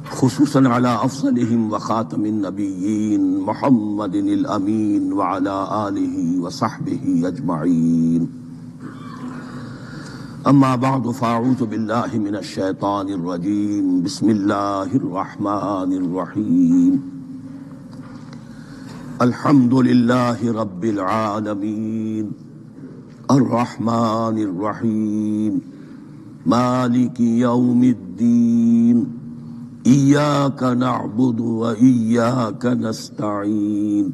خصوصاً على أفضلهم وخاتم النبيين محمد الأمين وعلى آله وصحبه أجمعين. أما بعد فأعوذ بالله من الشيطان الرجيم. بسم الله الرحمن الرحيم. الحمد لله رب العالمين الرحمن الرحيم مالك يوم الدين إياك نعبد وإياك نستعين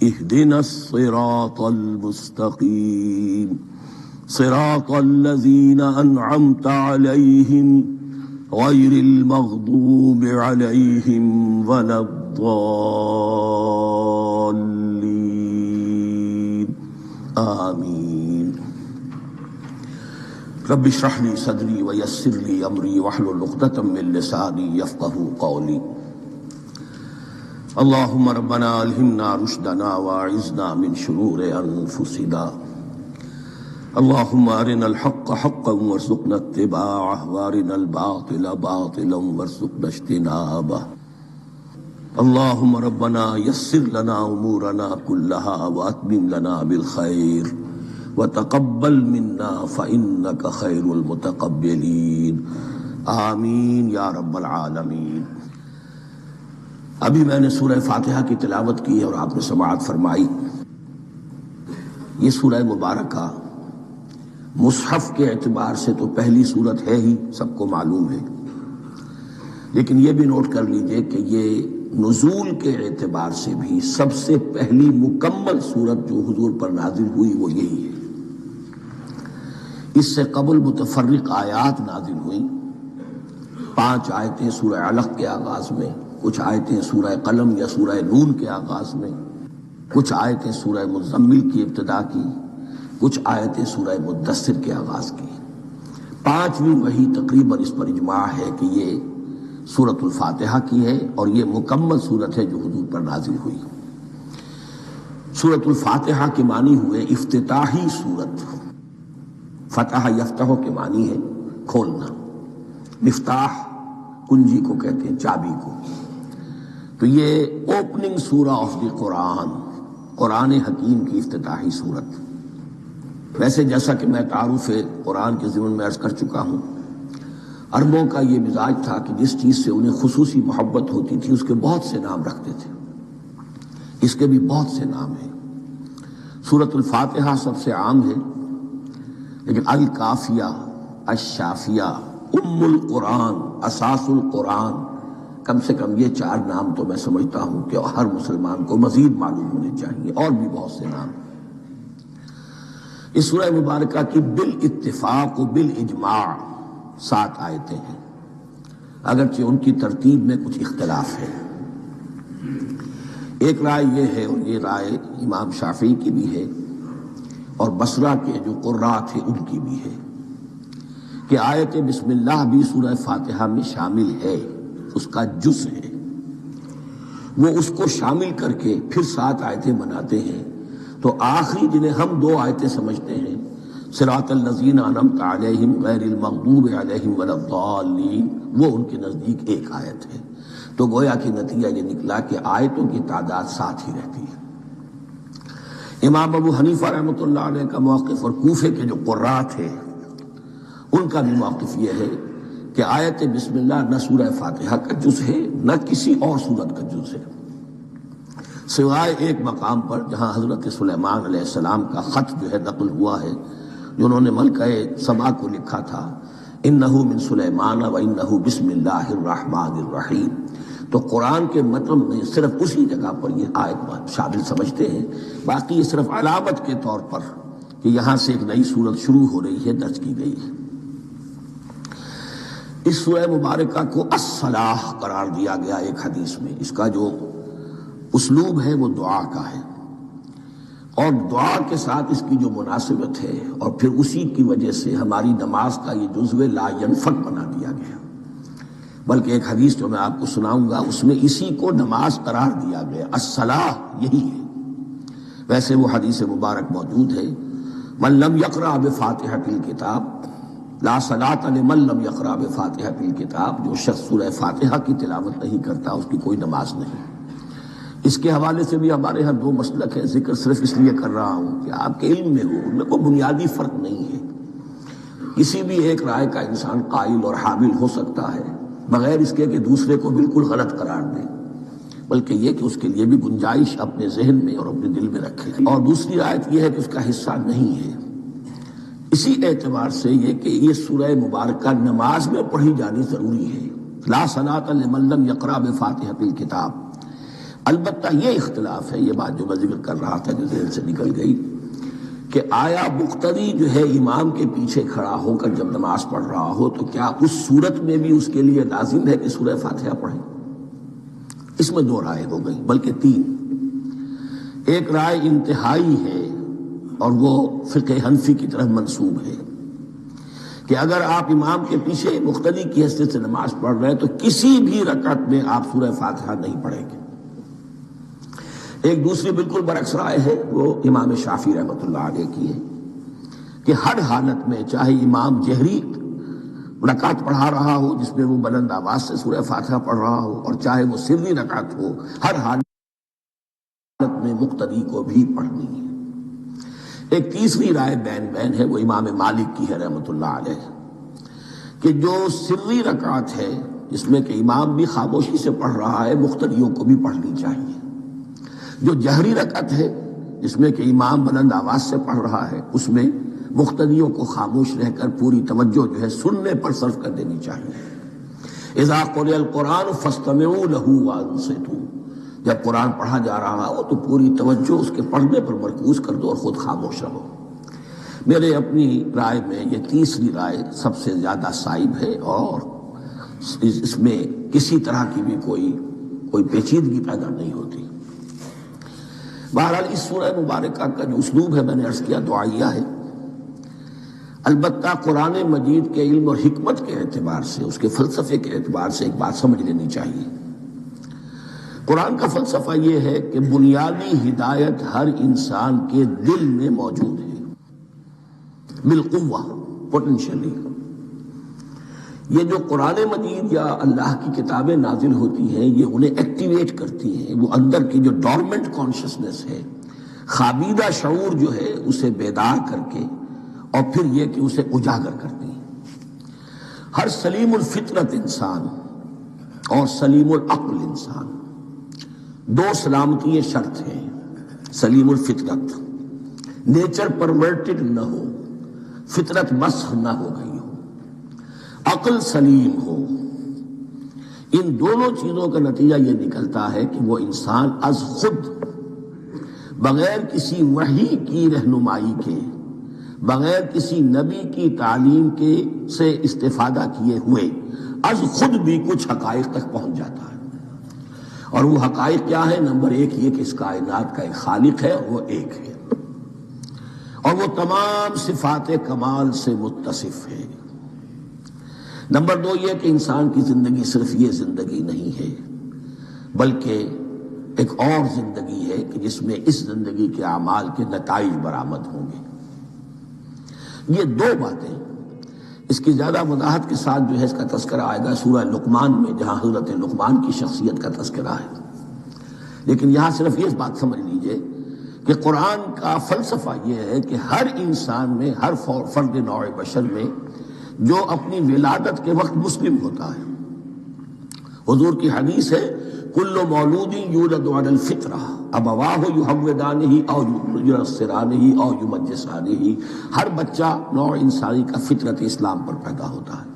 اهدنا الصراط المستقيم صراط الذين أنعمت عليهم غير المغضوب عليهم ولا الضالين آمين. رب اشرح لي صدري ويسر لي أمري واحلل عقدة من لساني يفقهوا قولي. اللهم ربنا ألهمنا رشدنا وأعذنا من شرور أنفسنا. اللهم أرنا الحق حقا وارزقنا اتباعه وأرنا الباطل باطلا وارزقنا اجتنابه. اللهم ربنا يسر لنا أمورنا كلها وأتمم لنا بالخير وتقبل منا فإنك خير المتقبلين آمین یا رب العالمین. ابھی میں نے سورہ فاتحہ کی تلاوت کی اور آپ نے سماعت فرمائی. یہ سورہ مبارکہ مصحف کے اعتبار سے تو پہلی صورت ہے ہی، سب کو معلوم ہے، لیکن یہ بھی نوٹ کر لیجئے کہ یہ نزول کے اعتبار سے بھی سب سے پہلی مکمل صورت جو حضور پر نازل ہوئی وہ یہی ہے. اس سے قبل متفرق آیات نازل ہوئیں. 5 آیتیں سورہ علق کے آغاز میں، کچھ آیتیں سورہ قلم یا سورہ نون کے آغاز میں، کچھ آیتیں سورہ مزمل کی ابتدا کی، کچھ آیتیں سورہ مدثر کے آغاز کی. 5ویں وحی تقریباً اس پر اجماع ہے کہ یہ سورۃ الفاتحہ کی ہے اور یہ مکمل سورت ہے جو حضور پر نازل ہوئی. سورۃ الفاتحہ کے معنی ہوئے افتتاحی سورت. فتح یفتح کے معنی ہے کھولنا. مفتاح کنجی کو کہتے ہیں، چابی کو. تو یہ اوپننگ سورہ آف دی قرآن، قرآن حکیم کی افتتاحی صورت. ویسے جیسا کہ میں تعارف قرآن کے ضمن میں عرض کر چکا ہوں، عربوں کا یہ مزاج تھا کہ جس چیز سے انہیں خصوصی محبت ہوتی تھی اس کے بہت سے نام رکھتے تھے. اس کے بھی بہت سے نام ہیں. سورۃ الفاتحہ سب سے عام ہے، لیکن الکافیہ، الشافیہ، ام القرآن، اساس القرآن، کم سے کم یہ 4 نام تو میں سمجھتا ہوں کہ ہر مسلمان کو مزید معلوم ہونے چاہیے، اور بھی بہت سے نام. اس سورہ مبارکہ کی بالاتفاق و بالاجماع 7 آیتیں ہیں، اگرچہ ان کی ترتیب میں کچھ اختلاف ہے. ایک رائے یہ ہے، اور یہ رائے امام شافعی کی بھی ہے اور بصرہ کے جو قراء تھے ان کی بھی ہے، کہ آیت بسم اللہ بھی سورہ فاتحہ میں شامل ہے، اس کا جز ہے. وہ اس کو شامل کر کے پھر 7 آیتیں بناتے ہیں. تو آخری جنہیں ہم 2 آیتیں سمجھتے ہیں، صراط الذین انعمت علیہم غیر المغضوب علیہم ولا الضالین، وہ ان کے نزدیک 1 آیت ہے. تو گویا کہ نتیجہ یہ نکلا کہ آیتوں کی تعداد 7 ہی رہتی ہے. امام ابو حنیفہ رحمۃ اللہ علیہ کا موقف اور کوفے کے جو قراء تھے ان کا بھی موقف یہ ہے کہ آیت بسم اللہ نہ سورہ فاتحہ کا جز ہے نہ کسی اور سورت کا جز ہے، سوائے ایک مقام پر جہاں حضرت سلیمان علیہ السلام کا خط جو ہے نقل ہوا ہے، جو انہوں نے ملکہ سبا کو لکھا تھا، انہ من سلیمان و انہ بسم اللہ الرحمن الرحیم. تو قرآن کے متن میں صرف اسی جگہ پر یہ آیت شامل سمجھتے ہیں، باقی یہ صرف علامت کے طور پر کہ یہاں سے ایک نئی سورت شروع ہو رہی ہے درج کی گئی ہے. اس سورہ مبارکہ کو الصلاح قرار دیا گیا ایک حدیث میں. اس کا جو اسلوب ہے وہ دعا کا ہے، اور دعا کے ساتھ اس کی جو مناسبت ہے، اور پھر اسی کی وجہ سے ہماری نماز کا یہ جزو لا ینفک بنا دیا گیا. بلکہ ایک حدیث جو میں آپ کو سناؤں گا اس میں اسی کو نماز قرار دیا گیا، الصلاح یہی ہے. ویسے وہ حدیث مبارک موجود ہے، من لم یقرأ بفاتحۃ الکتاب لا صلاۃ لمن لم یقرأ بفاتحۃ الکتاب، جو شخص سورہ فاتحہ کی تلاوت نہیں کرتا اس کی کوئی نماز نہیں۔ اس کے حوالے سے بھی ہمارے ہاں دو مسلک ہیں، ذکر صرف اس لیے کر رہا ہوں کہ آپ کے علم میں ہو، ان میں کوئی بنیادی فرق نہیں ہے۔ کسی بھی ایک رائے کا انسان قائل اور حامل ہو سکتا ہے بغیر اس کے کہ دوسرے کو بالکل غلط قرار دے، بلکہ یہ کہ اس کے لیے بھی گنجائش اپنے ذہن میں اور اپنے دل میں رکھے۔ اور دوسری آیت یہ ہے کہ اس کا حصہ نہیں ہے۔ اسی اعتبار سے یہ کہ یہ سورہ مبارکہ نماز میں پڑھی جانی ضروری ہے، لا صلاۃ لمن لم یقرأ بفاتحۃ الکتاب۔ البتہ یہ اختلاف ہے، یہ بات جو میں ذکر کر رہا تھا جو ذہن سے نکل گئی، کہ آیا مقتدی جو ہے امام کے پیچھے کھڑا ہو کر جب نماز پڑھ رہا ہو تو کیا اس صورت میں بھی اس کے لیے لازم ہے کہ سورہ فاتحہ پڑھے؟ اس میں دو رائے ہو گئی، بلکہ تین۔ ایک رائے انتہائی ہے اور وہ فقہ حنفی کی طرف منسوب ہے کہ اگر آپ امام کے پیچھے مقتدی کی حیثیت سے نماز پڑھ رہے ہیں تو کسی بھی رکعت میں آپ سورہ فاتحہ نہیں پڑھیں گے۔ ایک دوسری بالکل برعکس رائے ہے، وہ امام شافعی رحمۃ اللہ علیہ کی ہے کہ ہر حالت میں چاہے امام جہری رکعت پڑھا رہا ہو جس میں وہ بلند آواز سے سورہ فاتحہ پڑھ رہا ہو، اور چاہے وہ سری رکعت ہو، ہر حالت میں مقتدی کو بھی پڑھنی ہے۔ ایک تیسری رائے بین ہے، وہ امام مالک کی ہے رحمۃ اللہ علیہ، کہ جو سری رکعت ہے جس میں کہ امام بھی خاموشی سے پڑھ رہا ہے مقتدیوں کو بھی پڑھنی چاہیے۔ جو جہری رکعت ہے جس میں کہ امام بلند آواز سے پڑھ رہا ہے اس میں مقتدیوں کو خاموش رہ کر پوری توجہ جو ہے سننے پر صرف کر دینی چاہیے۔ اذا قرئ القرآن فاستمعوا له وانصتوا، جب قرآن پڑھا جا رہا ہو تو پوری توجہ اس کے پڑھنے پر مرکوز کر دو اور خود خاموش رہو۔ میرے اپنی رائے میں یہ تیسری رائے سب سے زیادہ صائب ہے اور اس میں کسی طرح کی بھی کوئی پیچیدگی پیدا نہیں ہوتی۔ بہرحال اس سورہ مبارکہ کا جو اسلوب ہے میں نے عرض کیا دعائیہ ہے، البتہ قرآن مجید کے علم اور حکمت کے اعتبار سے، اس کے فلسفے کے اعتبار سے ایک بات سمجھ لینی چاہیے۔ قرآن کا فلسفہ یہ ہے کہ بنیادی ہدایت ہر انسان کے دل میں موجود ہے، بالقوہ، پوٹینشلی۔ یہ جو قرآن مجید یا اللہ کی کتابیں نازل ہوتی ہیں یہ انہیں ایکٹیویٹ کرتی ہیں، وہ اندر کی جو ڈورمنٹ کانشسنس ہے، خوابیدہ شعور جو ہے اسے بیدار کر کے اور پھر یہ کہ اسے اجاگر کرتی ہیں۔ ہر سلیم الفطرت انسان اور سلیم العقل انسان، دو سلامتی شرط ہیں۔ سلیم الفطرت، نیچر پرورٹڈ نہ ہو، فطرت مسخ نہ ہو گئی ہو، عقل سلیم ہو۔ ان دونوں چیزوں کا نتیجہ یہ نکلتا ہے کہ وہ انسان از خود بغیر کسی وحی کی رہنمائی کے، بغیر کسی نبی کی تعلیم کے سے استفادہ کیے ہوئے از خود بھی کچھ حقائق تک پہنچ جاتا ہے۔ اور وہ حقائق کیا ہے؟ نمبر ایک یہ کہ اس کائنات کا ایک خالق ہے، وہ ایک ہے، اور وہ تمام صفات کمال سے متصف ہے۔ نمبر دو یہ کہ انسان کی زندگی صرف یہ زندگی نہیں ہے بلکہ ایک اور زندگی ہے کہ جس میں اس زندگی کے اعمال کے نتائج برآمد ہوں گے۔ یہ دو باتیں، اس کی زیادہ وضاحت کے ساتھ جو ہے اس کا تذکرہ آئے گا سورہ لقمان میں، جہاں حضرت لقمان کی شخصیت کا تذکرہ ہے۔ لیکن یہاں صرف یہ بات سمجھ لیجئے کہ قرآن کا فلسفہ یہ ہے کہ ہر انسان میں، ہر فرد نوع بشر میں جو اپنی ولادت کے وقت مسلم ہوتا ہے، حضور کی حدیث ہے کل مولود یولد علی الفطرہ ابواہ یحودانہ او ینصرانہ او یمجسانہ، ہر بچہ نوع انسانی کا فطرت اسلام پر پیدا ہوتا ہے،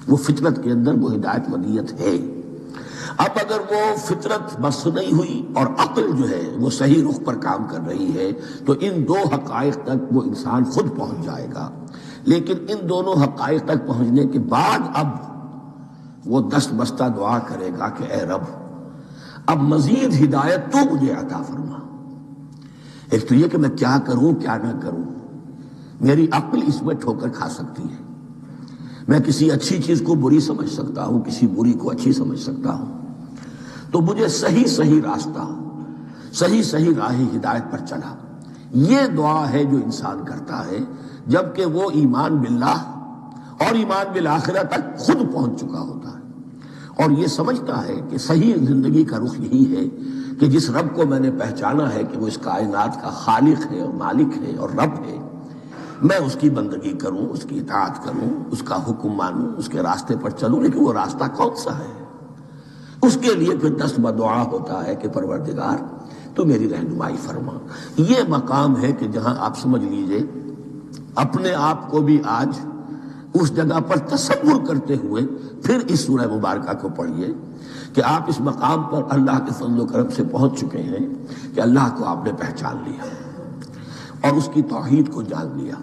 وہ فطرت کے اندر وہ ہدایت ودیت ہے۔ اب اگر وہ فطرت بس نہیں ہوئی اور عقل جو ہے وہ صحیح رخ پر کام کر رہی ہے تو ان دو حقائق تک وہ انسان خود پہنچ جائے گا۔ لیکن ان دونوں حقائق تک پہنچنے کے بعد اب وہ دست بستہ دعا کرے گا کہ اے رب اب مزید ہدایت تو مجھے عطا فرما۔ ایک تو یہ کہ میں کیا کروں کیا نہ کروں، میری عقل اس میں ٹھوکر کھا سکتی ہے، میں کسی اچھی چیز کو بری سمجھ سکتا ہوں، کسی بری کو اچھی سمجھ سکتا ہوں، تو مجھے صحیح راستہ، صحیح راہ ہدایت پر چلا۔ یہ دعا ہے جو انسان کرتا ہے جبکہ وہ ایمان باللہ اور ایمان بالآخرہ تک خود پہنچ چکا ہوتا ہے، اور یہ سمجھتا ہے کہ صحیح زندگی کا رخ یہی ہے کہ جس رب کو میں نے پہچانا ہے کہ وہ اس کائنات کا خالق ہے اور مالک ہے اور رب ہے، میں اس کی بندگی کروں، اس کی اطاعت کروں، اس کا حکم مانوں، اس کے راستے پر چلوں۔ لیکن وہ راستہ کون سا ہے؟ اس کے لیے پھر دست بدعا ہوتا ہے کہ پروردگار تو میری رہنمائی فرما۔ یہ مقام ہے کہ جہاں آپ سمجھ لیجئے اپنے آپ کو بھی آج اس جگہ پر تصور کرتے ہوئے پھر اس سورہ مبارکہ کو پڑھیے کہ آپ اس مقام پر اللہ کے فضل و کرم سے پہنچ چکے ہیں کہ اللہ کو آپ نے پہچان لیا اور اس کی توحید کو جان لیا،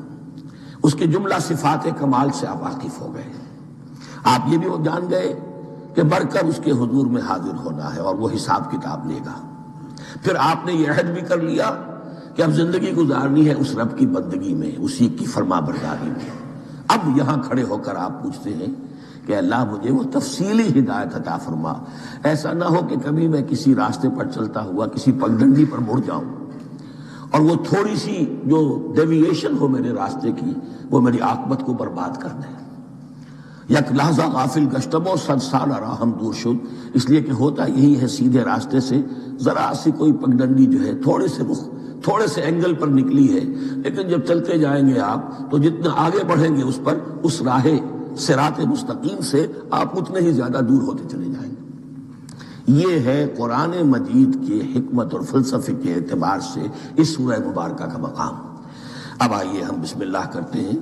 اس کے جملہ صفات کمال سے آپ واقف ہو گئے۔ آپ یہ بھی جان گئے کہ بڑھ کر اس کے حضور میں حاضر ہونا ہے اور وہ حساب کتاب لے گا۔ پھر آپ نے یہ عہد بھی کر لیا کہ اب زندگی گزارنی ہے اس رب کی بندگی میں، اسی کی فرما برداری میں۔ اب یہاں کھڑے ہو کر آپ پوچھتے ہیں کہ اللہ مجھے وہ تفصیلی ہدایت عطا فرما، ایسا نہ ہو کہ کبھی میں کسی راستے پر چلتا ہوا کسی پگڈنڈی پر مڑ جاؤں اور وہ تھوڑی سی جو ڈیویشن ہو میرے راستے کی وہ میری عاقبت کو برباد کر دے۔ یک لحظہ غافل گشتم و صد سال راہم دور شد، اس لیے کہ ہوتا یہی ہے سیدھے راستے سے ذرا سی کوئی پگڈنڈی جو ہے تھوڑے سے اینگل پر نکلی ہے، لیکن جب چلتے جائیں گے آپ تو جتنا آگے بڑھیں گے اس پر، اس راہ صراط مستقیم سے آپ اتنے ہی زیادہ دور ہوتے چلے جائیں گے۔ یہ ہے قرآن مجید کی حکمت اور فلسفے کے اعتبار سے اس سورہ مبارکہ کا مقام۔ اب آئیے ہم بسم اللہ کرتے ہیں۔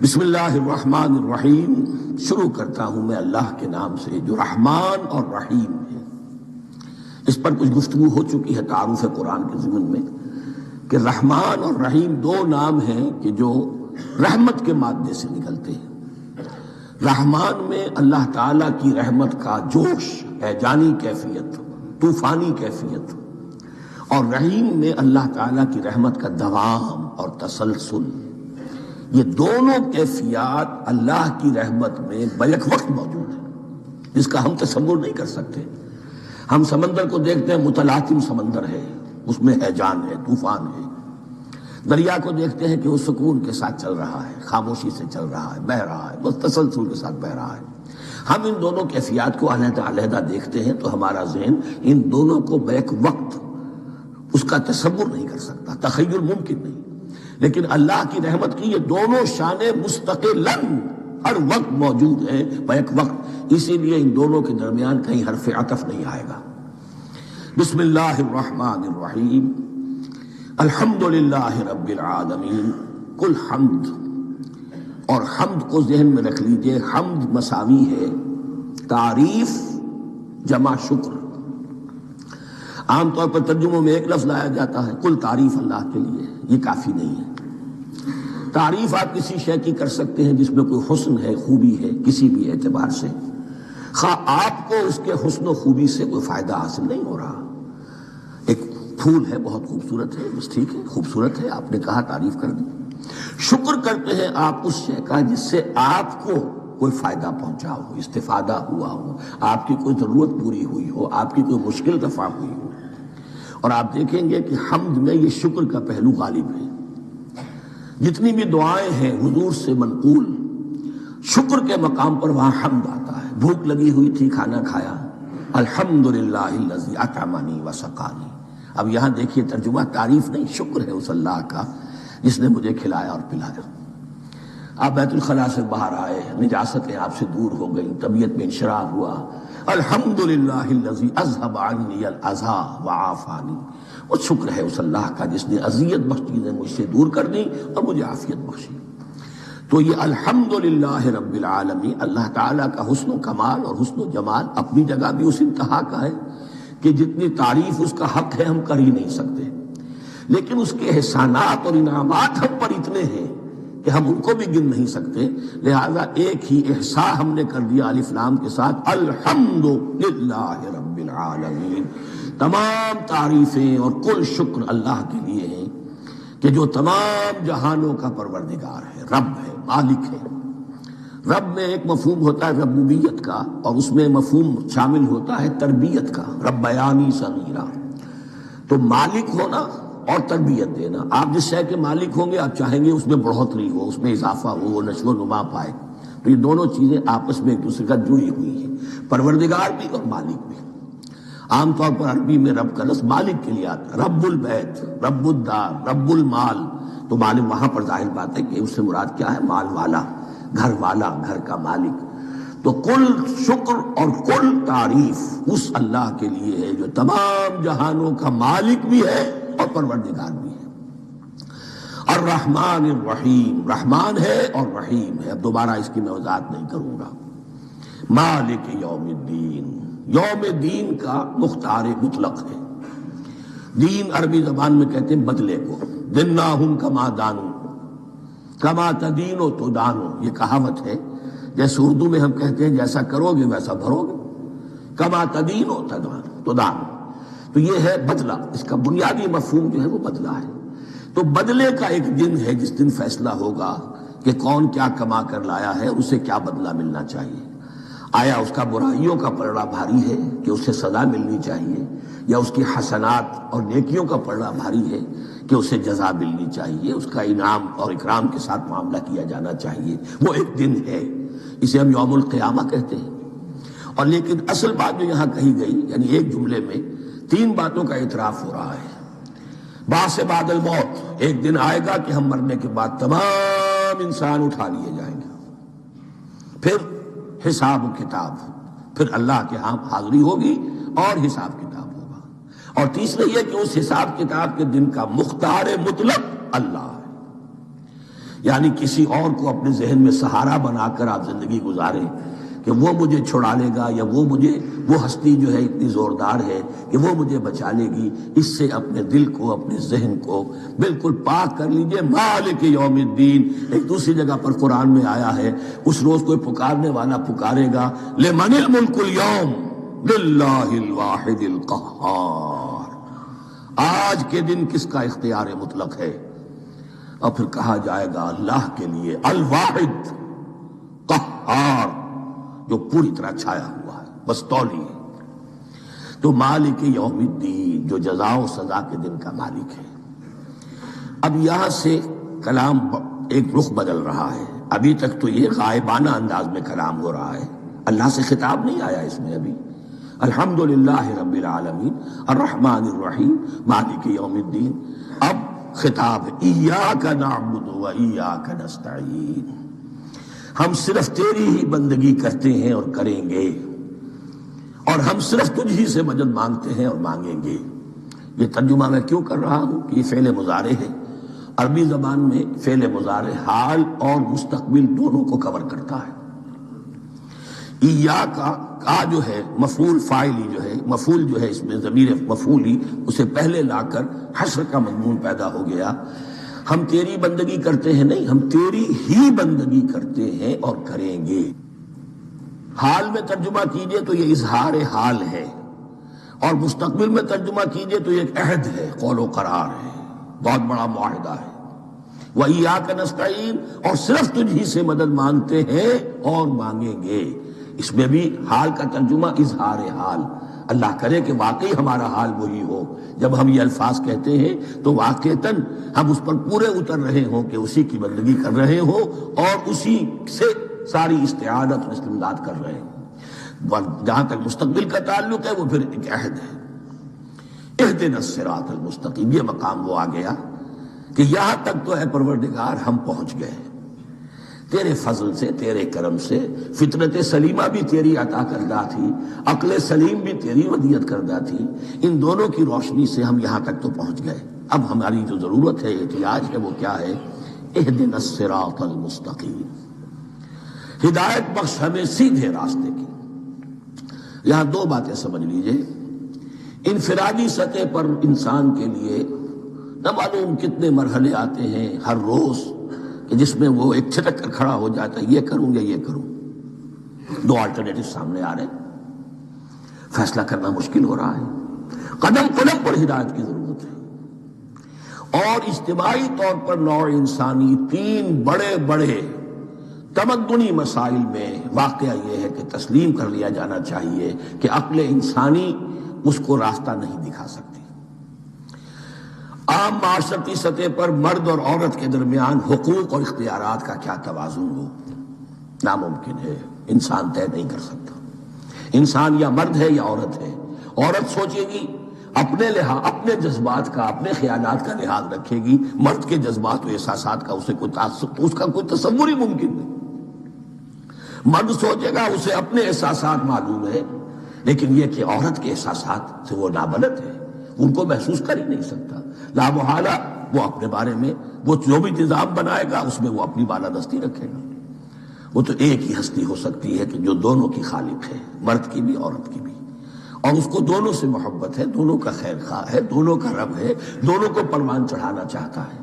بسم اللہ الرحمن الرحیم، شروع کرتا ہوں میں اللہ کے نام سے جو رحمان اور رحیم ہے۔ اس پر کچھ گفتگو ہو چکی ہے تعارف قرآن کے ضمن میں کہ رحمان اور رحیم دو نام ہیں کہ جو رحمت کے مادے سے نکلتے ہیں۔ رحمان میں اللہ تعالیٰ کی رحمت کا جوش ہے، جانی کیفیت، طوفانی کیفیت، اور رحیم میں اللہ تعالیٰ کی رحمت کا دوام اور تسلسل۔ یہ دونوں کیفیات اللہ کی رحمت میں بیک وقت موجود ہیں، جس کا ہم تصور نہیں کر سکتے۔ ہم سمندر کو دیکھتے ہیں، متلاطم سمندر ہے، اس میں ہیجان ہے، طوفان ہے۔ دریا کو دیکھتے ہیں کہ وہ سکون کے ساتھ چل رہا ہے، خاموشی سے چل رہا ہے، بہہ رہا ہے، بس تسلسل کے ساتھ بہہ رہا ہے۔ ہم ان دونوں کیفیات کو علیحدہ علیحدہ دیکھتے ہیں تو ہمارا ذہن ان دونوں کو بیک وقت اس کا تصور نہیں کر سکتا، تخیل ممکن نہیں۔ لیکن اللہ کی رحمت کی یہ دونوں شانیں مستقلاً ہر وقت موجود ہیں بیک وقت، اسی لیے ان دونوں کے درمیان کہیں حرف عطف نہیں آئے گا۔ بسم اللہ الرحمن الرحیم، الحمد للہ رب العالمین۔ کل حمد، اور حمد کو ذہن میں رکھ لیجئے، حمد مساوی ہے تعریف جمع شکر۔ عام طور پر ترجموں میں ایک لفظ لایا جاتا ہے، کل تعریف اللہ کے لیے، یہ کافی نہیں ہے۔ تعریف آپ کسی شے کی کر سکتے ہیں جس میں کوئی حسن ہے، خوبی ہے، کسی بھی اعتبار سے، خواہ آپ کو اس کے حسن و خوبی سے کوئی فائدہ حاصل نہیں ہو رہا۔ ایک پھول ہے، بہت خوبصورت ہے، بس ٹھیک ہے، خوبصورت ہے، آپ نے کہا، تعریف کر دی۔ شکر کرتے ہیں آپ اس شے کا جس سے آپ کو کوئی فائدہ پہنچا ہو، استفادہ ہوا ہو، آپ کی کوئی ضرورت پوری ہوئی ہو، آپ کی کوئی مشکل رفع ہوئی ہو۔ اور آپ دیکھیں گے کہ حمد میں یہ شکر کا پہلو غالب ہے۔ جتنی بھی دعائیں ہیں حضور سے منقول، شکر کے مقام پر وہاں حمد آتا ہے۔ بھوک لگی ہوئی تھی، کھانا کھایا، الحمدللہ الذی اطعمنی وسقانی۔ اب یہاں دیکھیے ترجمہ تعریف نہیں، شکر ہے اس اللہ کا جس نے مجھے کھلایا اور پلایا۔ آپ بیت الخلاء سے باہر آئے، نجاستیں آپ سے دور ہو گئیں، طبیعت میں انشراح ہوا، الحمدللہ الذی اذھب عنی الاذی وعافانی۔ وہ شکر ہے اس اللہ کا جس نے اذیت بخش چیزیں مجھ سے دور کر دی اور مجھے عافیت بخشی۔ تو یہ الحمدللہ رب العالمین، اللہ تعالیٰ کا حسن و کمال اور حسن و جمال اپنی جگہ بھی اس انتہا کا ہے کہ جتنی تعریف اس کا حق ہے ہم کر ہی نہیں سکتے، لیکن اس کے احسانات اور انعامات ہم پر اتنے ہیں کہ ہم ان کو بھی گن نہیں سکتے۔ لہذا ایک ہی احصاء ہم نے کر دیا الف لام کے ساتھ، الحمدللہ رب العالمین۔ تمام تعریفیں اور کل شکر اللہ کے لیے ہیں کہ جو تمام جہانوں کا پروردگار ہے، رب ہے، مالک ہے۔ رب میں ایک مفہوم ہوتا ہے ربوبیت کا، اور اس میں مفہوم شامل ہوتا ہے تربیت کا، ربیانی صغیرہ۔ تو مالک ہونا اور تربیت دینا. آپ جس شے کے مالک ہوں گے آپ چاہیں گے اس میں بڑھوتری ہو، اس میں اضافہ ہو، وہ نشو و نما پائے. تو یہ دونوں چیزیں آپس میں ایک دوسرے کا جڑی ہوئی ہیں، پروردگار بھی اور مالک بھی. عام طور پر عربی میں رب کا لفظ مالک کے لیے آتا ہے، رب البیت، رب الدار، رب المال. تو مالک وہاں پر ظاہر بات ہے کہ اس سے مراد کیا ہے؟ مال والا، گھر والا، گھر کا مالک. تو کل شکر اور کل تعریف اس اللہ کے لیے ہے جو تمام جہانوں کا مالک بھی ہے اور پروردگار بھی ہے. الرحمن الرحیم، رحمان ہے اور رحیم ہے. اب دوبارہ اس کی میں وضاحت نہیں کروں گا. مالک یوم الدین، یوم دین کا مختار مطلق ہے. دین عربی زبان میں کہتے ہیں بدلے کو. دناہم کما دانو کما تدینو تو دانو، یہ کہاوت ہے. جیسے اردو میں ہم کہتے ہیں جیسا کرو گے ویسا بھرو گے. کما تدینو تو دانو، تو یہ ہے بدلہ. اس کا بنیادی مفہوم جو ہے وہ بدلہ ہے. تو بدلے کا ایک دن ہے جس دن فیصلہ ہوگا کہ کون کیا کما کر لایا ہے، اسے کیا بدلہ ملنا چاہیے. آیا اس کا برائیوں کا پلڑا بھاری ہے کہ اسے سزا ملنی چاہیے، یا اس کی حسنات اور نیکیوں کا پلڑا بھاری ہے کہ اسے جزا ملنی چاہیے، اس کا انعام اور اکرام کے ساتھ معاملہ کیا جانا چاہیے. وہ ایک دن ہے، اسے ہم یوم القیامہ کہتے ہیں. اور لیکن اصل بات جو یہاں کہی گئی، یعنی ایک جملے میں 3 باتوں کا اعتراف ہو رہا ہے. بعث بعد الموت، ایک دن آئے گا کہ ہم مرنے کے بعد تمام انسان اٹھا لیے جائیں گے. پھر حساب و کتاب، پھر اللہ کے ہاں حاضری ہوگی اور حساب کتاب ہوگا. اور تیسرے یہ کہ اس حساب کتاب کے دن کا مختار مطلق اللہ ہے. یعنی کسی اور کو اپنے ذہن میں سہارا بنا کر آپ زندگی گزاریں کہ وہ مجھے چھڑا لے گا، یا وہ ہستی جو ہے اتنی زوردار ہے کہ وہ مجھے بچا لے گی. اس سے اپنے دل کو، اپنے ذہن کو بالکل پاک کر لیجئے. مالک یوم الدین، ایک دوسری جگہ پر قرآن میں آیا ہے اس روز کوئی پکارنے والا پکارے گا لمن الملک اليوم للہ الواحد القہار، آج کے دن کس کا اختیار مطلق ہے؟ اور پھر کہا جائے گا اللہ کے لیے الواحد قہار، جو پوری طرح چھایا ہوا ہے، بس تولی ہے. تو مالک یوم الدین، جو جزا و سزا کے دن کا مالک ہے. اب یہاں سے کلام ایک رخ بدل رہا ہے. ابھی تک تو یہ غائبانہ انداز میں کلام ہو رہا ہے، اللہ سے خطاب نہیں آیا اس میں ابھی. الحمدللہ رب العالمین الرحمن الرحیم مالک یوم الدین. اب خطاب ہے ایاک نعبد و ایاک نستعین، ہم صرف تیری ہی بندگی کرتے ہیں اور کریں گے، اور ہم صرف تجھ ہی سے مدد مانگتے ہیں اور مانگیں گے. یہ ترجمہ میں کیوں کر رہا ہوں کہ یہ فعل مضارع ہے. عربی زبان میں فعل مضارع حال اور مستقبل دونوں کو کور کرتا ہے. ایاک کا جو ہے مفعول فاعلی جو ہے، مفعول جو ہے اس میں ضمیر مفعولی اسے پہلے لا کر حشر کا مضمون پیدا ہو گیا. ہم تیری بندگی کرتے ہیں نہیں، ہم تیری ہی بندگی کرتے ہیں اور کریں گے. حال میں ترجمہ کیجئے تو یہ اظہار حال ہے، اور مستقبل میں ترجمہ کیجئے تو یہ ایک عہد ہے، قول و قرار ہے، بہت بڑا معاہدہ ہے. وَإِيَّاكَ نَسْتَعِينُ، اور صرف تجھ ہی سے مدد مانگتے ہیں اور مانگیں گے. اس میں بھی حال کا ترجمہ اظہار حال. اللہ کرے کہ واقعی ہمارا حال وہی ہو، جب ہم یہ الفاظ کہتے ہیں تو واقعتاً ہم اس پر پورے اتر رہے ہوں کہ اسی کی بندگی کر رہے ہوں اور اسی سے ساری استعانت اور استمداد کر رہے ہیں. جہاں تک مستقبل کا تعلق ہے وہ پھر ایک عہد ہے. اہدنا الصراط المستقیم، یہ مقام وہ آ گیا کہ یہاں تک تو اے پروردگار ہم پہنچ گئے تیرے فضل سے، تیرے کرم سے. فطرت سلیمہ بھی تیری عطا کردہ تھی، عقل سلیم بھی تیری ودیت کردہ تھی. ان دونوں کی روشنی سے ہم یہاں تک تو پہنچ گئے. اب ہماری جو ضرورت ہے، احتیاج ہے، وہ کیا ہے؟ اہدنا الصراط المستقیم، ہدایت بخش ہمیں سیدھے راستے کی. یہاں 2 باتیں سمجھ لیجئے. انفرادی سطح پر انسان کے لیے نہ معلوم کتنے مرحلے آتے ہیں ہر روز کہ جس میں وہ ایک چھٹک کر کھڑا ہو جاتا ہے، یہ کروں یا یہ کروں. 2 آلٹرنیٹو سامنے آ رہے ہیں، فیصلہ کرنا مشکل ہو رہا ہے. قدم قدم پر ہدایت کی ضرورت ہے. اور اجتماعی طور پر نوع انسانی 3 بڑے بڑے تمدنی مسائل میں واقعہ یہ ہے کہ تسلیم کر لیا جانا چاہیے کہ عقل انسانی اس کو راستہ نہیں دکھا سکتی. عام معاشرتی سطح پر مرد اور عورت کے درمیان حقوق اور اختیارات کا کیا توازن ہو، ناممکن ہے، انسان طے نہیں کر سکتا۔ انسان یا مرد ہے یا عورت ہے۔ عورت سوچے گی اپنے لحاظ، اپنے جذبات کا، اپنے خیالات کا لحاظ رکھے گی، مرد کے جذبات و احساسات کا اسے کوئی اس کا کوئی تصور ہی ممکن نہیں۔ مرد سوچے گا اسے اپنے احساسات معلوم ہے، لیکن یہ کہ عورت کے احساسات سے وہ نابلد ہے، ان کو محسوس کر ہی نہیں سکتا۔ لا محالہ وہ اپنے بارے میں وہ جو بھی نظام بنائے گا اس میں وہ اپنی بالادستی رکھے گا۔ وہ تو ایک ہی ہستی ہو سکتی ہے کہ جو دونوں کی خالق ہے، مرد کی بھی عورت کی بھی، اور اس کو دونوں سے محبت ہے، دونوں کا خیر خواہ ہے، دونوں کا رب ہے، دونوں کو پروان چڑھانا چاہتا ہے۔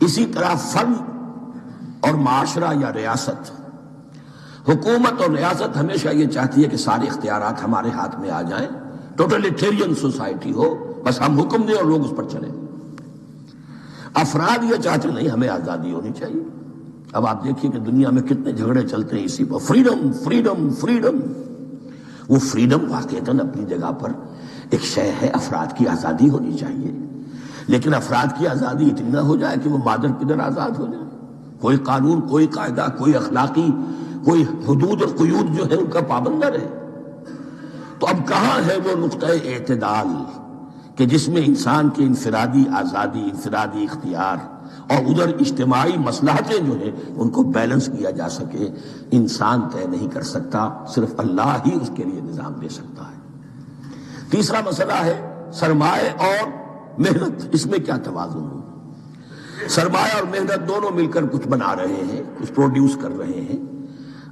اسی طرح فرد اور معاشرہ یا ریاست، حکومت اور ریاست ہمیشہ یہ چاہتی ہے کہ سارے اختیارات ہمارے ہاتھ میں آ جائیں، ٹوٹلیٹیرین سوسائٹی ہو، بس ہم حکم دیں اور لوگ اس پر چلیں۔ افراد یہ چاہتے نہیں، ہمیں آزادی ہونی چاہیے۔ اب آپ دیکھیے کہ دنیا میں کتنے جھگڑے چلتے ہیں اسی پر، فریڈم فریڈم فریڈم۔ وہ فریڈم واقعتاً اپنی جگہ پر ایک شے ہے، افراد کی آزادی ہونی چاہیے، لیکن افراد کی آزادی اتنی نہ ہو جائے کہ وہ مادر پدر آزاد ہو جائے، کوئی قانون، کوئی قاعدہ، کوئی اخلاقی، کوئی حدود اور قیود جو ہے ان کا پابند نہ رہے۔ تو اب کہاں ہے وہ نقطۂ اعتدال کہ جس میں انسان کی انفرادی آزادی، انفرادی اختیار اور ادھر اجتماعی مصلحتیں جو ہیں ان کو بیلنس کیا جا سکے؟ انسان طے نہیں کر سکتا، صرف اللہ ہی اس کے لیے نظام دے سکتا ہے۔ تیسرا مسئلہ ہے سرمایہ اور محنت، اس میں کیا توازن ہو؟ سرمایہ اور محنت دونوں مل کر کچھ بنا رہے ہیں، کچھ پروڈیوس کر رہے ہیں۔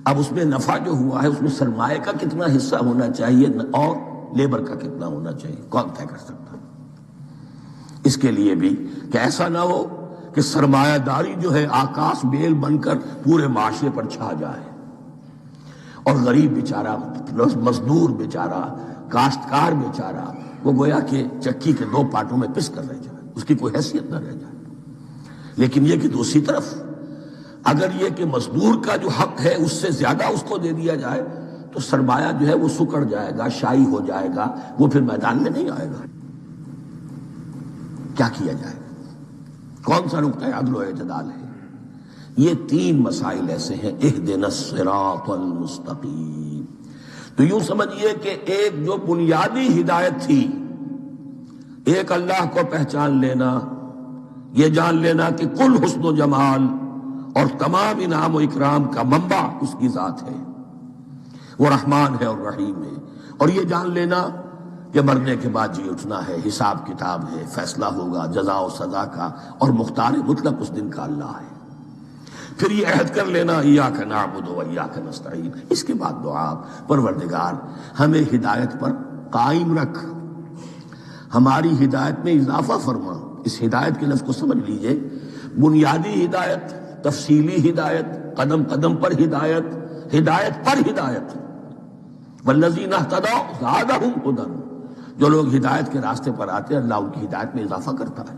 اب اس میں نفع جو ہوا ہے اس میں سرمایہ کا کتنا حصہ ہونا چاہیے اور لیبر کا کتنا ہونا چاہیے، کون طے کر سکتا؟ اس کے لیے بھی کہ ایسا نہ ہو کہ سرمایہ داری جو ہے آکاش بیل بن کر پورے معاشرے پر چھا جائے، اور غریب بیچارہ، مزدور بیچارہ، کاشتکار بیچارہ وہ گویا کہ چکی کے دو پارٹوں میں پس کر رہ جائے، اس کی کوئی حیثیت نہ رہ جائے۔ لیکن یہ کہ دوسری طرف اگر یہ کہ مزدور کا جو حق ہے اس سے زیادہ اس کو دے دیا جائے تو سرمایہ جو ہے وہ سکڑ جائے گا، شائی ہو جائے گا، وہ پھر میدان میں نہیں آئے گا۔ کیا کیا جائے؟ کون سا نقطہ عدل و اعتدال ہے؟ یہ تین مسائل ایسے ہیں، اہدنا الصراط المستقیم۔ تو یوں سمجھیے کہ ایک جو بنیادی ہدایت تھی، ایک اللہ کو پہچان لینا، یہ جان لینا کہ کل حسن و جمال اور تمام انعام و اکرام کا منبع اس کی ذات ہے، وہ رحمان ہے اور رحیم ہے، اور یہ جان لینا کہ مرنے کے بعد جی اٹھنا ہے، حساب کتاب ہے، فیصلہ ہوگا جزا و سزا کا، اور مختار مطلق اس دن کا اللہ ہے۔ پھر یہ عہد کر لینا ایاک نعبد و ایاک نستعین۔ اس کے بعد دعا، پروردگار ہمیں ہدایت پر قائم رکھ، ہماری ہدایت میں اضافہ فرما۔ اس ہدایت کے لفظ کو سمجھ لیجئے، بنیادی ہدایت، تفصیلی ہدایت، قدم قدم پر ہدایت، ہدایت پر ہدایت۔ والذین اہتدوا زادہم ہدی، جو لوگ ہدایت کے راستے پر آتے ہیں اللہ ان کی ہدایت میں اضافہ کرتا ہے۔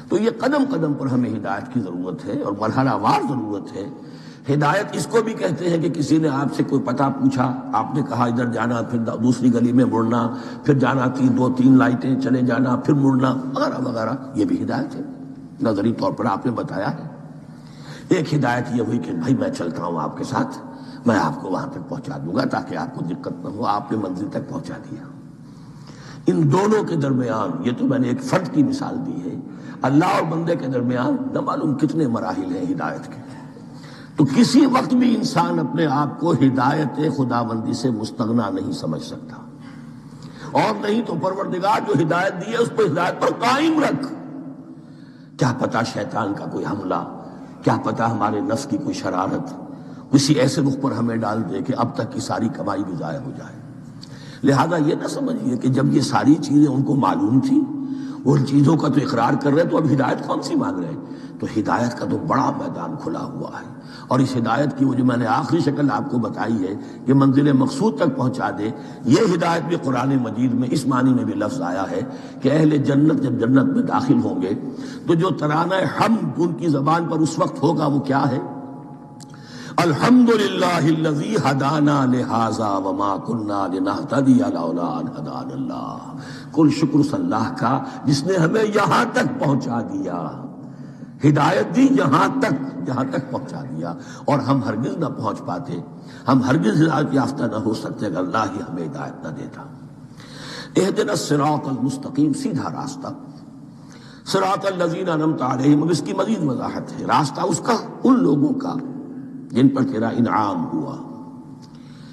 تو یہ قدم قدم پر ہمیں ہدایت کی ضرورت ہے اور مرحلہ وار ضرورت ہے۔ ہدایت اس کو بھی کہتے ہیں کہ کسی نے آپ سے کوئی پتہ پوچھا، آپ نے کہا ادھر جانا، پھر دوسری گلی میں مڑنا، پھر جانا دو تین لائٹیں چلے جانا، پھر مڑنا، وغیرہ وغیرہ، یہ بھی ہدایت ہے۔ نظری طور پر آپ نے بتایا ہے۔ ایک ہدایت یہ ہوئی کہ بھائی میں چلتا ہوں آپ کے ساتھ، میں آپ کو وہاں تک پہنچا دوں گا تاکہ آپ کو دقت نہ ہو، آپ نے منزل تک پہنچا دیا۔ ان دونوں کے درمیان، یہ تو میں نے ایک فرد کی مثال دی ہے، اللہ اور بندے کے درمیان نہ معلوم کتنے مراحل ہیں ہدایت کے۔ تو کسی وقت بھی انسان اپنے آپ کو ہدایت خداوندی سے مستغنا نہیں سمجھ سکتا، اور نہیں تو پروردگار جو ہدایت دی ہے اس کو ہدایت پر قائم رکھ۔ کیا پتہ شیطان کا کوئی حملہ، کیا پتہ ہمارے نفس کی کوئی شرارت کسی ایسے رخ پر ہمیں ڈال دے کہ اب تک کی ساری کمائی بھی ضائع ہو جائے۔ لہذا یہ نہ سمجھیے کہ جب یہ ساری چیزیں ان کو معلوم تھی، ان چیزوں کا تو اقرار کر رہے تو اب ہدایت کون سی مانگ رہے ہیں؟ تو ہدایت کا تو بڑا میدان کھلا ہوا ہے، اور اس ہدایت کی وہ جو میں نے آخری شکل آپ کو بتائی ہے کہ منزل مقصود تک پہنچا دے، یہ ہدایت بھی قرآن مجید میں اس معنی میں بھی لفظ آیا ہے کہ اہل جنت جب جنت میں داخل ہوں گے تو جو ترانہ حمد ان کی زبان پر اس وقت ہوگا وہ کیا ہے؟ الحمدللہ الذی ہدانا لہذا وما کنا لنہتدی لولا ان ہدانا اللہ، کل شکر اس اللہ کا جس نے ہمیں یہاں تک پہنچا دیا، ہدایت دی یہاں تک پہنچا دیا، اور ہم ہرگز نہ پہنچ پاتے، ہم ہرگز ہدایت یافتہ نہ ہو سکتے اگر اللہ ہی ہمیں ہدایت نہ دیتا۔ اہدنا الصراط المستقیم، سیدھا راستہ، صراط الذین انعمت علیہم، اب اس کی مزید وضاحت ہے، راستہ اس کا ان لوگوں کا جن پر تیرا انعام ہوا۔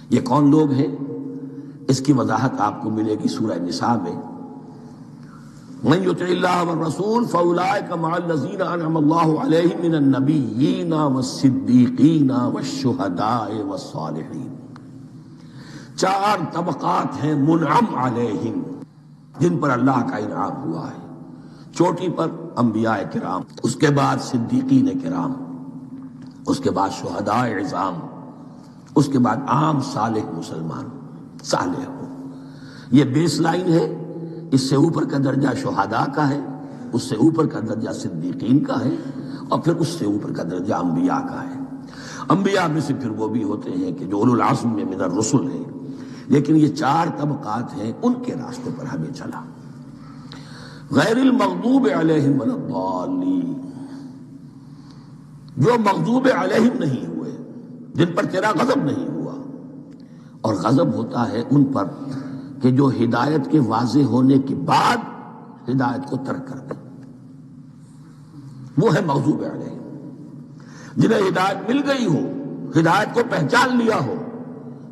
یہ کون لوگ ہیں؟ اس کی وضاحت آپ کو ملے گی سورہ نساء میں، من یطع اللہ والرسول فاولئک مع الذین انعم اللہ علیہم من النبیین والصدیقین والشہداء والصالحین۔ چار طبقات ہیں منعم علیہم، جن پر اللہ کا انعام ہوا ہے۔ چوٹی پر انبیاء کرام، اس کے بعد صدیقین کرام، اس کے بعد شہداء عظام، اس کے بعد عام صالح مسلمان، صالح ہو۔ یہ بیس لائن ہے، اس سے اوپر کا درجہ شہداء کا ہے، اس سے اوپر کا درجہ صدیقین کا ہے، اور پھر اس سے اوپر کا درجہ انبیاء کا ہے۔ انبیاء میں سے پھر وہ بھی ہوتے ہیں کہ جو اولو العزم میں من الرسل ہیں، لیکن یہ چار طبقات ہیں، ان کے راستے پر ہمیں چلا۔ غیر المغضوب علیہم ولا الضالین، جو مغضوب علیہم نہیں ہوئے، جن پر تیرا غضب نہیں ہوا، اور غضب ہوتا ہے ان پر کہ جو ہدایت کے واضح ہونے کے بعد ہدایت کو ترک کر دیں، وہ ہے مغضوب علیہم۔ جنہیں ہدایت مل گئی ہو، ہدایت کو پہچان لیا ہو،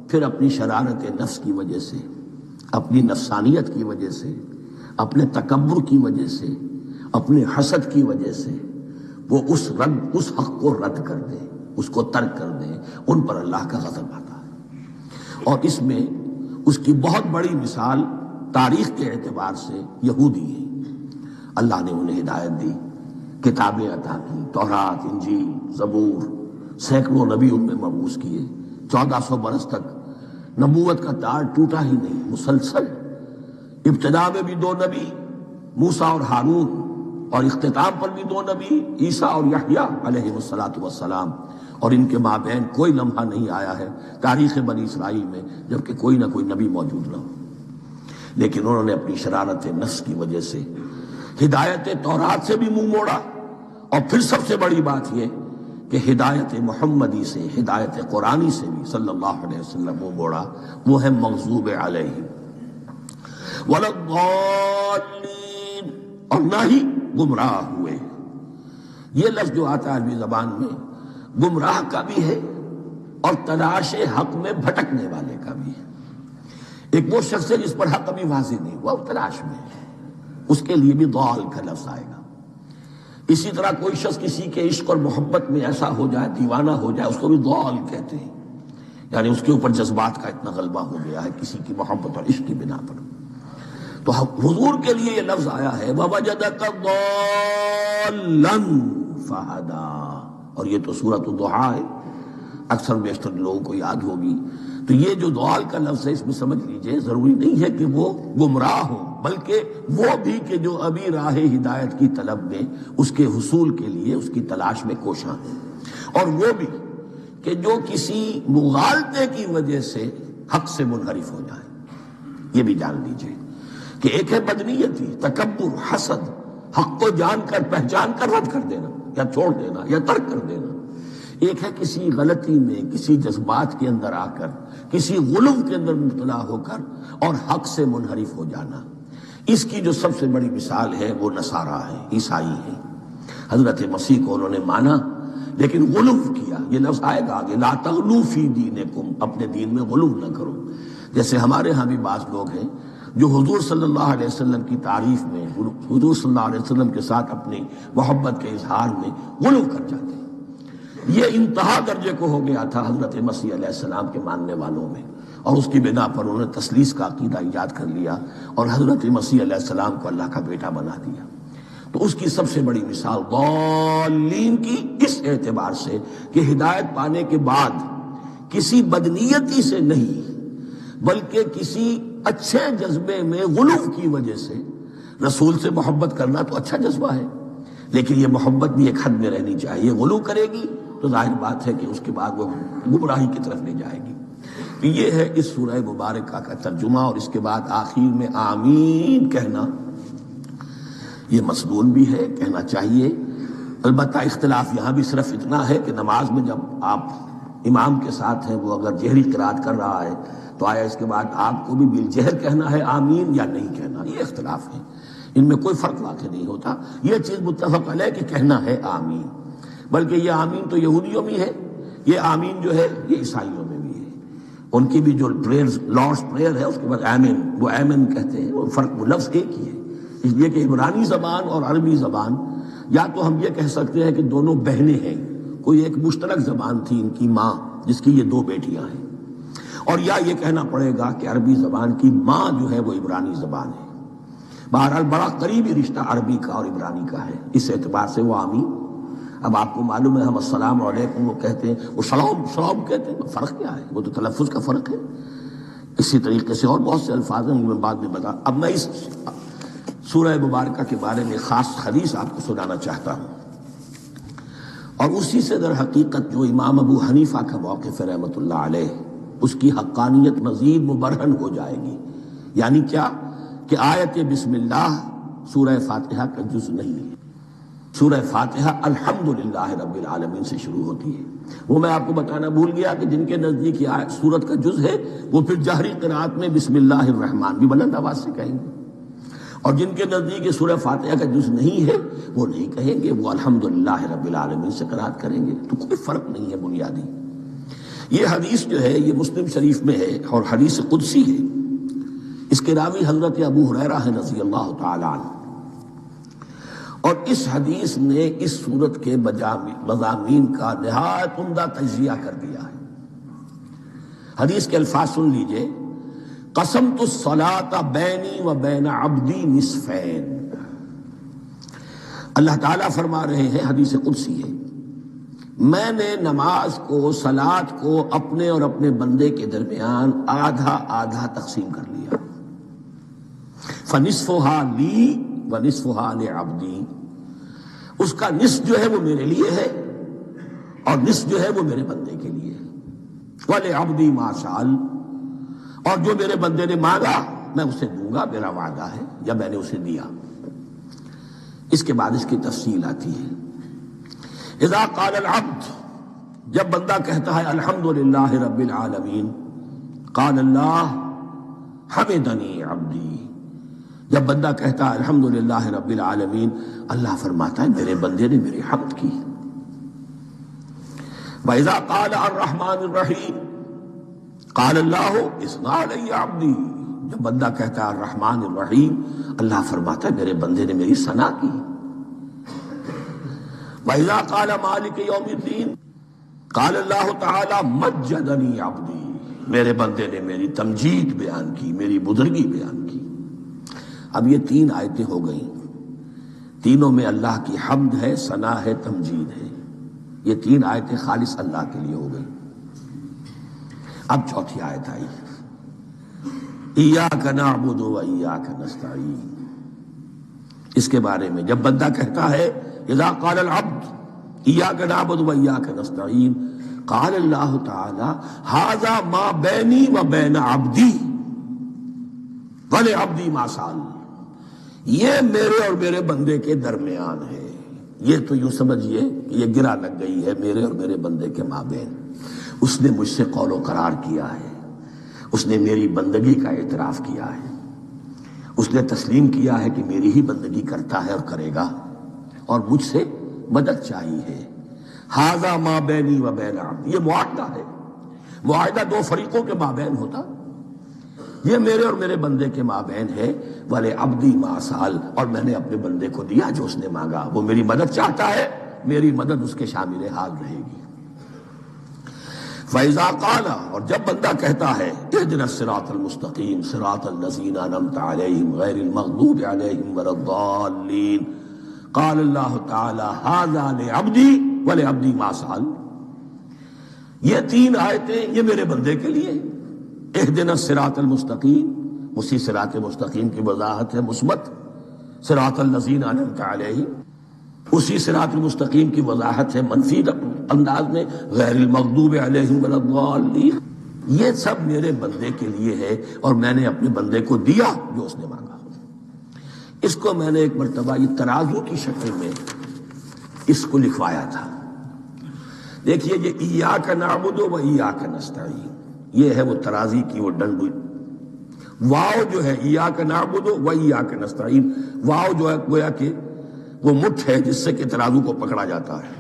پھر اپنی شرارت نفس کی وجہ سے، اپنی نفسانیت کی وجہ سے، اپنے تکبر کی وجہ سے، اپنے حسد کی وجہ سے وہ اس حق کو رد کر دیں، اس کو ترک کر دیں، ان پر اللہ کا غضب آتا ہے۔ اور اس میں اس کی بہت بڑی مثال تاریخ کے اعتبار سے یہودی ہیں۔ اللہ نے انہیں ہدایت دی، کتابیں عطا کی، تورات، انجیل، زبور، سینکڑوں نبی ان میں مبعوث کیے، 1400 برس تک نبوت کا تار ٹوٹا ہی نہیں، مسلسل۔ ابتدا میں بھی 2 نبی، موسیٰ اور ہارون، اور اختتام پر بھی 2 نبی، عیسیٰ اور یحییٰ علیہ السلام، اور ان کے مابین کوئی لمحہ نہیں آیا ہے تاریخ بنی اسرائیل میں جبکہ کوئی نہ کوئی نبی موجود نہ ہو۔ لیکن انہوں نے اپنی شرارت نفس کی وجہ سے ہدایت تورات سے بھی منہ موڑا، اور پھر سب سے بڑی بات یہ کہ ہدایت محمدی سے، ہدایت قرآنی سے بھی صلی اللہ علیہ وسلم منہ موڑا، وہ ہے مغضوب علیہم ولا الضالین، اور نہ ہی گمراہ ہوئے۔ یہ لفظ جو آتا ہے عربی زبان میں گمراہ کا بھی ہے اور تلاش حق میں بھٹکنے والے کا بھی ہے۔ ایک وہ شخص ہے جس پر حق ابھی واضح نہیں ہوا، وہ تلاش میں ہے، اس کے لیے بھی ضال کا لفظ آئے گا۔ اسی طرح کوئی شخص کسی کے عشق اور محبت میں ایسا ہو جائے، دیوانہ ہو جائے، اس کو بھی ضال کہتے ہیں، یعنی اس کے اوپر جذبات کا اتنا غلبہ ہو گیا ہے کسی کی محبت اور عشق کی بنا پر۔ تو حضور کے لیے یہ لفظ آیا ہے وَوَجَدَكَ ضَالًّا فَهَدَىٰ، اور یہ تو سورۃ الضحیٰ ہے، اکثر بیشتر لوگوں کو یاد ہوگی۔ تو یہ جو ضال کا لفظ ہے، اس میں سمجھ لیجئے ضروری نہیں ہے کہ وہ گمراہ ہو، بلکہ وہ بھی کہ جو ابھی راہ ہدایت کی طلب میں، اس کے حصول کے لیے اس کی تلاش میں کوشاں ہیں، اور وہ بھی کہ جو کسی مغالطے کی وجہ سے حق سے منحرف ہو جائے۔ یہ بھی جان لیجئے کہ ایک ہے بدنیتی، تکبر، حسد، حق کو جان کر پہچان کر رد کر دینا یا چھوڑ دینا یا ترک کر دینا۔ ایک ہے کسی غلطی میں، کسی جذبات کے اندر آ کر، کسی غلو کے اندر مبتلا ہو کر اور حق سے منحرف ہو جانا۔ اس کی جو سب سے بڑی مثال ہے وہ نصارہ ہے، عیسائی ہے۔ حضرت مسیح کو انہوں نے مانا لیکن غلو کیا۔ یہ لفظ آئے گا آگے، لا تغلو فی دینکم، اپنے دین میں غلو نہ کرو۔ جیسے ہمارے ہاں بھی بعض لوگ ہیں جو حضور صلی اللہ علیہ وسلم کی تعریف میں، حضور صلی اللہ علیہ وسلم کے ساتھ اپنی محبت کے اظہار میں غلو کر جاتے ہیں۔ یہ انتہا درجے کو ہو گیا تھا حضرت مسیح علیہ السلام کے ماننے والوں میں، اور اس کی بنا پر انہوں نے تثلیث کا عقیدہ ایجاد کر لیا اور حضرت مسیح علیہ السلام کو اللہ کا بیٹا بنا دیا۔ تو اس کی سب سے بڑی مثال ضالین کی اس اعتبار سے کہ ہدایت پانے کے بعد کسی بدنیتی سے نہیں بلکہ کسی اچھے جذبے میں غلو کی وجہ سے، رسول سے محبت کرنا تو اچھا جذبہ ہے لیکن یہ محبت بھی ایک حد میں رہنی چاہیے۔ غلو کرے گی تو ظاہر بات ہے کہ اس کے بعد وہ گمراہی کی طرف لے جائے گی. تو یہ ہے اس سورہ مبارکہ کا ترجمہ. اور اس کے بعد آخر میں آمین کہنا یہ مسنون بھی ہے، کہنا چاہیے. البتہ اختلاف یہاں بھی صرف اتنا ہے کہ نماز میں جب آپ امام کے ساتھ ہیں، وہ اگر جہری قرات کر رہا ہے تو آیا اس کے بعد آپ کو بھی بالجہر کہنا ہے آمین یا نہیں کہنا. یہ اختلاف ہے، ان میں کوئی فرق واقع نہیں ہوتا. یہ چیز متفق علیہ کہ کہنا ہے آمین. بلکہ یہ آمین تو یہودیوں میں ہے، یہ آمین جو ہے یہ عیسائیوں میں بھی ہے. ان کی بھی جو پریئر لارڈس پریئر ہے اس کے بعد آمین، وہ آمین کہتے ہیں. وہ فرق، وہ لفظ ایک ہی ہے. اس لیے کہ عبرانی زبان اور عربی زبان، یا تو ہم یہ کہہ سکتے ہیں کہ دونوں بہنیں ہیں، کوئی ایک مشترک زبان تھی ان کی ماں جس کی یہ دو بیٹیاں ہیں، اور یا یہ کہنا پڑے گا کہ عربی زبان کی ماں جو ہے وہ عبرانی زبان ہے. بہرحال بڑا قریبی رشتہ عربی کا اور عبرانی کا ہے، اس اعتبار سے وہ آمین. اب آپ کو معلوم ہے ہم السلام علیکم وہ کہتے ہیں، وہ سلام کہتے ہیں. فرق کیا ہے؟ وہ تو تلفظ کا فرق ہے. اسی طریقے سے اور بہت سے الفاظ ہیں، میں بعد میں بتا. اب میں اس سورہ مبارکہ کے بارے میں خاص حدیث آپ کو سنانا چاہتا ہوں، اور اسی سے در حقیقت جو امام ابو حنیفہ کا موقف ہے رحمۃ اللہ علیہ، اس کی حقانیت مزید مبرہن ہو جائے گی. یعنی کیا کہ آیت بسم اللہ سورہ فاتحہ کا جز نہیں ہے. سورہ فاتحہ الحمدللہ رب العالمین سے شروع ہوتی ہے. وہ میں آپ کو بتانا بھول گیا کہ جن کے نزدیک یہ سورت کا جز ہے وہ پھر جہری قرات میں بسم اللہ الرحمن بھی بلند آواز سے کہیں گے، اور جن کے نزدیک یہ سورہ فاتحہ کا جز نہیں ہے وہ نہیں کہیں گے، وہ الحمدللہ رب العالمین سے قرات کریں گے. تو کوئی فرق نہیں ہے بنیادی. یہ حدیث جو ہے یہ مسلم شریف میں ہے اور حدیث قدسی ہے. اس کے راوی حضرت ابو ہریرہ ہے رضی اللہ تعالی عنہ، اور اس حدیث نے اس سورت کے مضامین کا نہایت عمدہ تجزیہ کر دیا ہے. حدیث کے الفاظ سن لیجئے: قسمت الصلاۃ بینی و بین عبدی نصفین. اللہ تعالیٰ فرما رہے ہیں، حدیث قدسی ہے، میں نے نماز کو، صلاۃ کو اپنے اور اپنے بندے کے درمیان آدھا آدھا تقسیم کر لیا. فنصفها لی ونصفها لعبدی. اس کا نصف جو ہے وہ میرے لیے ہے اور نصف جو ہے وہ میرے بندے کے لیے ہے. ولعبدی ما سأل. اور جو میرے بندے نے مانگا میں اسے دوں گا، میرا وعدہ ہے، یا میں نے اسے دیا. اس کے بعد اس کی تفصیل آتی ہے. اذا قال العبد، جب بندہ کہتا ہے الحمدللہ رب العالمین، قال اللہ حمدنی عبدی. جب بندہ کہتا ہے الحمدللہ رب العالمین، اللہ فرماتا ہے میرے بندے نے میری حمد کی. وَإِذَا قَالَ الرَّحْمَٰنِ الرَّحِيمِ قَالَ اللَّهُ اثْنَىٰ عَلَيَّ عَبْدِي. جب بندہ کہتا ہے الرحمن الرحیم، اللہ فرماتا ہے میرے بندے نے میری ثنا کی. وَإِذَا قَالَ مَالِكِ يَوْمِ الدِّينِ قَالَ اللَّهُ تَعَالَىٰ مَجَّدَنِي عَبْدِي. میرے بندے نے میری تمجید بیان کی، میری بزرگی بیان کی. اب یہ تین آیتیں ہو گئیں، تینوں میں اللہ کی حمد ہے، ثنا ہے، تمجید ہے. یہ تین آیتیں خالص اللہ کے لیے ہو گئیں. اب چوتھی آیت آئی، ایاک نعبد و ایاک نستعین. اس کے بارے میں جب بندہ کہتا ہے اذا قال العبد ایاک نعبد و ایاک نستعین، قال اللہ تعالی ھذا ما بینی و بین عبدی ولعبدی ما سأل. یہ میرے اور میرے بندے کے درمیان ہے. یہ تو یوں سمجھیے کہ یہ گرا لگ گئی ہے میرے اور میرے بندے کے مابین. اس نے مجھ سے قول و قرار کیا ہے، اس نے میری بندگی کا اعتراف کیا ہے، اس نے تسلیم کیا ہے کہ میری ہی بندگی کرتا ہے اور کرے گا، اور مجھ سے مدد چاہیے ہے. ھذا ما بینی و بین عبدی. یہ معاہدہ ہے. معاہدہ دو فریقوں کے مابین ہوتا، یہ میرے اور میرے بندے کے مابین ہے. وَلِعَبْدِي مَا سَأَلَ. اور میں نے اپنے بندے کو دیا جو اس نے مانگا. وہ میری مدد چاہتا ہے، میری مدد اس کے شامل حال رہے گی. فَإِذَا قَالَ. اور جب بندہ کہتا ہے اهْدِنَا الصِّرَاطَ الْمُسْتَقِيمَ صِرَاطَ الَّذِينَ أَنْعَمْتَ عَلَيْهِمْ غَيْرِ الْمَغْضُوبِ عَلَيْهِمْ وَلَا الضَّالِّينَ، قال اللہ تعالی ھذا لعبدی ولعبدی ما سأل. یہ تین آیتیں یہ میرے بندے کے لیے. اهدنا الصراط المستقیم، اسی صراط مستقیم کی وضاحت ہے مثبت. صراط الذین انعمت علیہم، اسی صراط المستقیم کی وضاحت ہے منفی. انداز میں غیر المغضوب علیہم ولا الضالین، یہ سب میرے بندے کے لیے ہے اور میں نے اپنے بندے کو دیا جو اس نے مانگا۔ اس کو میں نے ایک مرتبہ یہ ترازو کی شکل میں اس کو لکھوایا تھا۔ دیکھیے یہ ایاک نعبد و ایاک نستعین، یہ ہے وہ ترازی کی وہ ڈنڈ، واو جو ہے ایاک نعبد و ایاک نستعین، واو جو ہے گویا کہ وہ مٹھ ہے جس سے کہ ترازو کو پکڑا جاتا ہے۔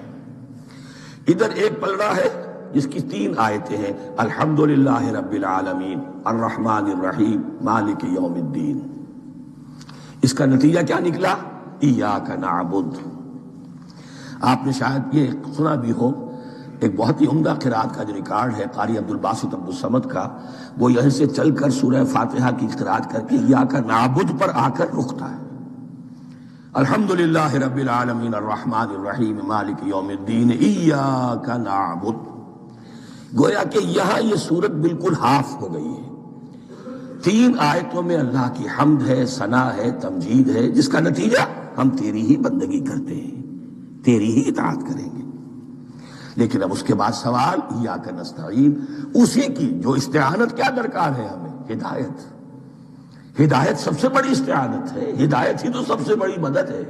ادھر ایک پلڑا ہے جس کی 3 آیتیں ہیں، الحمدللہ رب العالمین الرحمن الرحیم مالک یوم الدین۔ اس کا نتیجہ کیا نکلا؟ ایاک نعبد۔ آپ نے شاید یہ سنا بھی ہو، ایک بہت ہی عمدہ قرات کا جو ریکارڈ ہے قاری عبدالباسط عبدالصمد کا، وہ یہیں سے چل کر سورہ فاتحہ کی قرات کر کے ایاک نعبد پر آ کر رکتا ہے، الحمدللہ رب العالمین الرحمن الرحیم مالک یوم الدین ایاک نعبد۔ گویا کہ یہاں یہ صورت بالکل ہاف ہو گئی ہے، 3 آیتوں میں اللہ کی حمد ہے، ثنا ہے، تمجید ہے، جس کا نتیجہ ہم تیری ہی بندگی کرتے ہیں، تیری ہی اطاعت کریں گے۔ لیکن اب اس کے بعد سوال ایاک نستعین، اسی کی جو استعانت کیا درکار ہے ہمیں؟ ہدایت۔ ہدایت سب سے بڑی استعانت ہے، ہدایت ہی تو سب سے بڑی مدد ہے۔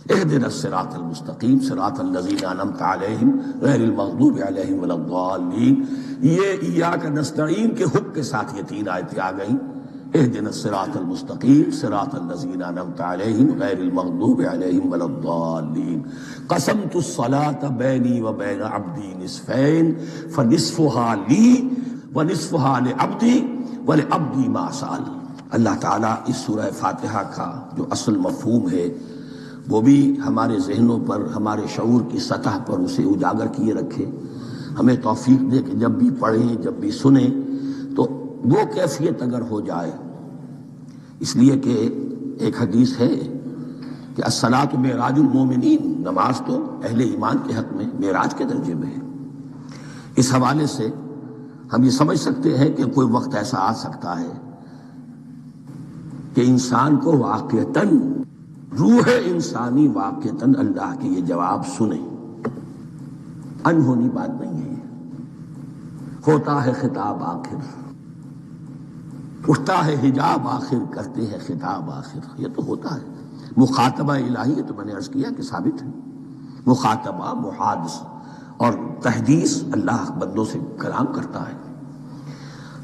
اہدنا الصراط المستقیم صراط الذین انعمت علیہم غیر المغضوب علیہم ولا الضالین، یہ ایاک نستعین کے حکم کے ساتھ یہ 3 آیتیں آ گئیں، اہدنا الصراط المستقیم صراط الذین انعمت علیہم غیر المغضوب علیہم ولا الضالین، قسمت الصلاۃ بینی و بین عبدی نصفین فنصفها لی ونصفها لعبدی ولعبدی ما سأل۔ اللہ تعالیٰ اس سورہ فاتحہ کا جو اصل مفہوم ہے وہ بھی ہمارے ذہنوں پر، ہمارے شعور کی سطح پر اسے اجاگر کیے رکھے، ہمیں توفیق دے کہ جب بھی پڑھیں، جب بھی سنیں تو وہ کیفیت اگر ہو جائے، اس لیے کہ ایک حدیث ہے کہ الصلاۃ معراج المومنین، نماز تو اہل ایمان کے حق میں معراج کے درجے میں ہے۔ اس حوالے سے ہم یہ سمجھ سکتے ہیں کہ کوئی وقت ایسا آ سکتا ہے کہ انسان کو واقعتاً، روح انسانی واقعتاً اللہ کے یہ جواب سنے، انہونی بات نہیں ہے یہ، ہوتا ہے خطاب آخر، اٹھتا ہے حجاب آخر، کرتے ہیں خطاب آخر، یہ تو ہوتا ہے۔ مخاطبہ الہی، یہ تو میں نے عرض کیا کہ ثابت ہے، مخاطبہ، محادثہ اور تحدیث، اللہ بندوں سے کلام کرتا ہے۔